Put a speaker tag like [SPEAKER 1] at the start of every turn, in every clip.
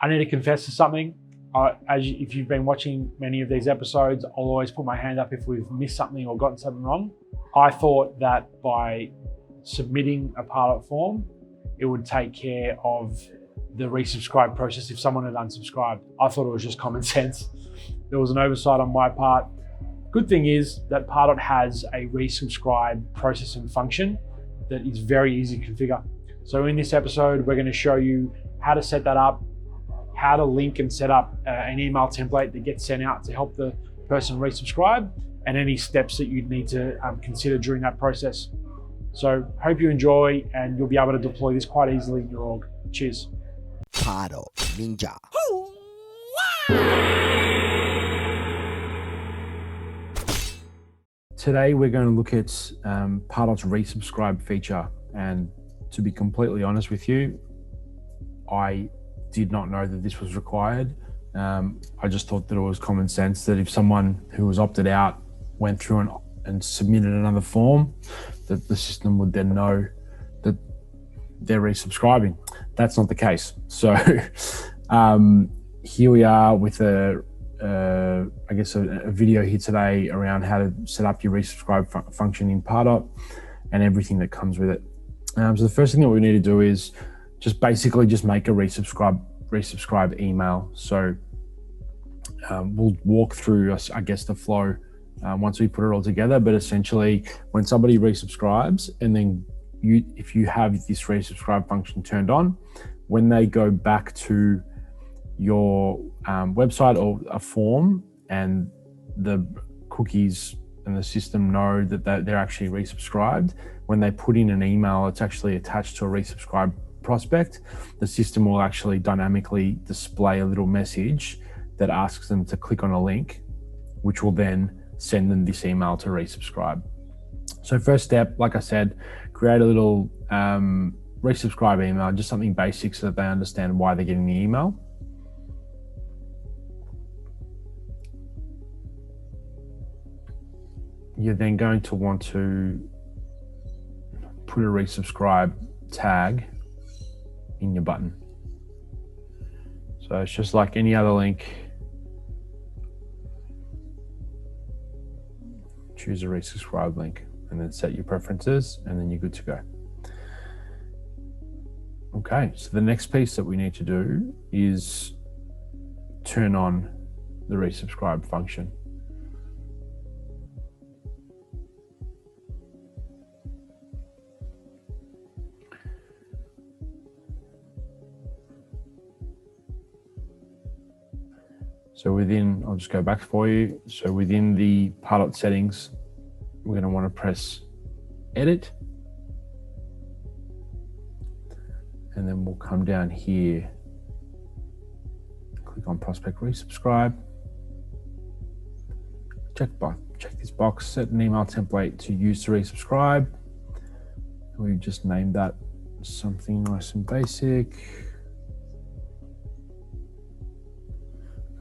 [SPEAKER 1] I need to confess to something. If you've been watching many of these episodes, I'll always put my hand up if we've missed something or gotten something wrong. I thought that by submitting a Pardot form, it would take care of the resubscribe process if someone had unsubscribed. I thought it was just common sense. There was an oversight on my part. Good thing is that Pardot has a resubscribe process and function that is very easy to configure. So in this episode, we're going to show you how to set that up, how to link and set up an email template that gets sent out to help the person resubscribe, and any steps that you'd need to consider during that process. So hope you enjoy, and you'll be able to deploy this quite easily in your org. Cheers.
[SPEAKER 2] Pardot Ninja.
[SPEAKER 1] Today we're going to look at Pardot's resubscribe feature, and to be completely honest with you, I did not know that this was required. I just thought that it was common sense that if someone who was opted out went through and submitted another form, that the system would then know that they're resubscribing. That's not the case. So here we are with a video here today around how to set up your resubscribe function in Pardot and everything that comes with it. So the first thing that we need to do is just basically make a resubscribe email. So we'll walk through, I guess, the flow once we put it all together. But essentially, when somebody resubscribes, and then if you have this resubscribe function turned on, when they go back to your website or a form, and the cookies and the system know that they're actually resubscribed, when they put in an email, it's actually attached to a resubscribe prospect, the system will actually dynamically display a little message that asks them to click on a link, which will then send them this email to resubscribe. So first step, like I said, create a little resubscribe email, just something basic so that they understand why they're getting the email. You're then going to want to put a resubscribe tag in your button. So it's just like any other link. Choose a resubscribe link and then set your preferences, and then you're good to go. Okay, so the next piece that we need to do is turn on the resubscribe function. So I'll just go back for you. So within the Pardot settings, we're going to want to press edit. And then we'll come down here, click on prospect resubscribe. Check this box, set an email template to use to resubscribe. We just named that something nice and basic.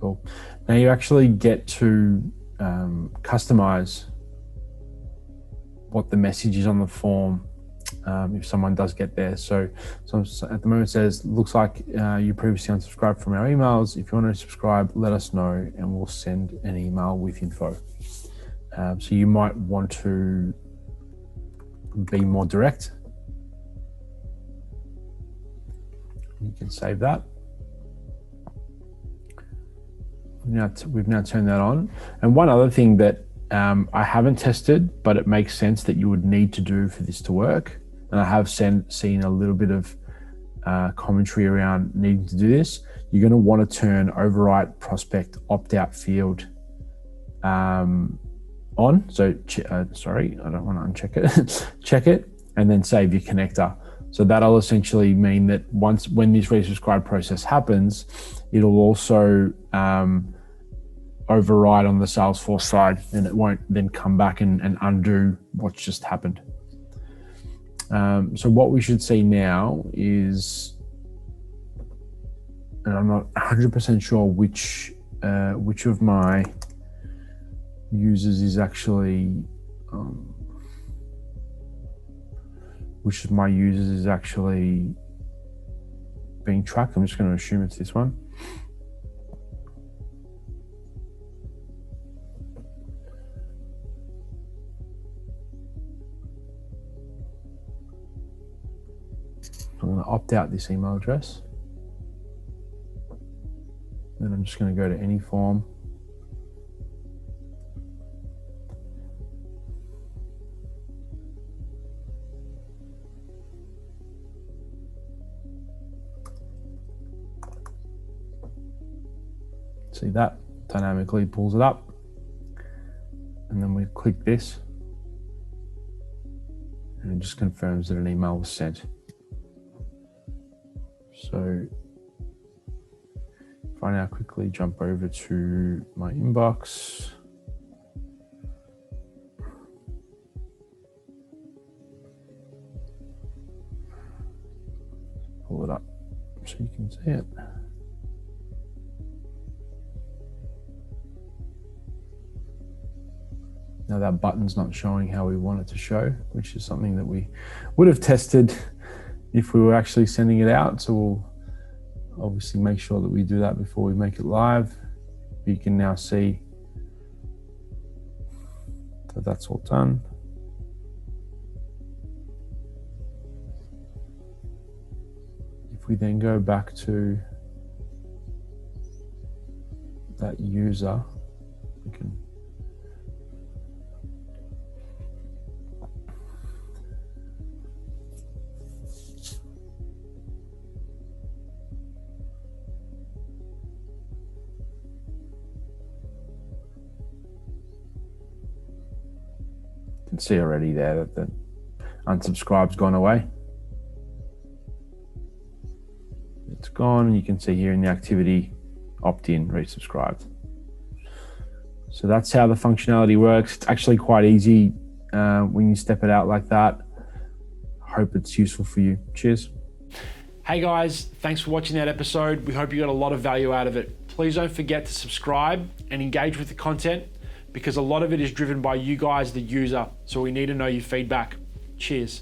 [SPEAKER 1] Cool. Now you actually get to customize what the message is on the form if someone does get there. So at the moment it says, looks like you previously unsubscribed from our emails. If you want to subscribe, let us know and we'll send an email with info. So you might want to be more direct. You can save that. We've now turned that on. And one other thing that I haven't tested, but it makes sense that you would need to do for this to work, and I have seen a little bit of commentary around needing to do this, you're going to want to turn overwrite prospect opt-out field on. So sorry, I don't want to uncheck it. Check it and then save your connector. So that'll essentially mean that when this resubscribe process happens, it'll also override on the Salesforce side, and it won't then come back and undo what's just happened. So what we should see now is, and I'm not 100% sure which of my users is actually being tracked. I'm just going to assume it's this one. I'm going to opt out this email address. Then I'm just going to go to any form. See that? Dynamically pulls it up. And then we click this. And it just confirms that an email was sent. So if I now quickly jump over to my inbox, pull it up so you can see it. Now that button's not showing how we want it to show, which is something that we would have tested if we were actually sending it out. So we'll obviously make sure that we do that before we make it live. You can now see that that's all done. If we then go back to that user, we can see already there that the unsubscribe's gone away. It's gone, and you can see here in the activity, opt-in, resubscribed. So that's how the functionality works. It's actually quite easy when you step it out like that. Hope it's useful for you. Cheers. Hey guys, thanks for watching that episode. We hope you got a lot of value out of it. Please don't forget to subscribe and engage with the content, because a lot of it is driven by you guys, the user. So we need to know your feedback. Cheers.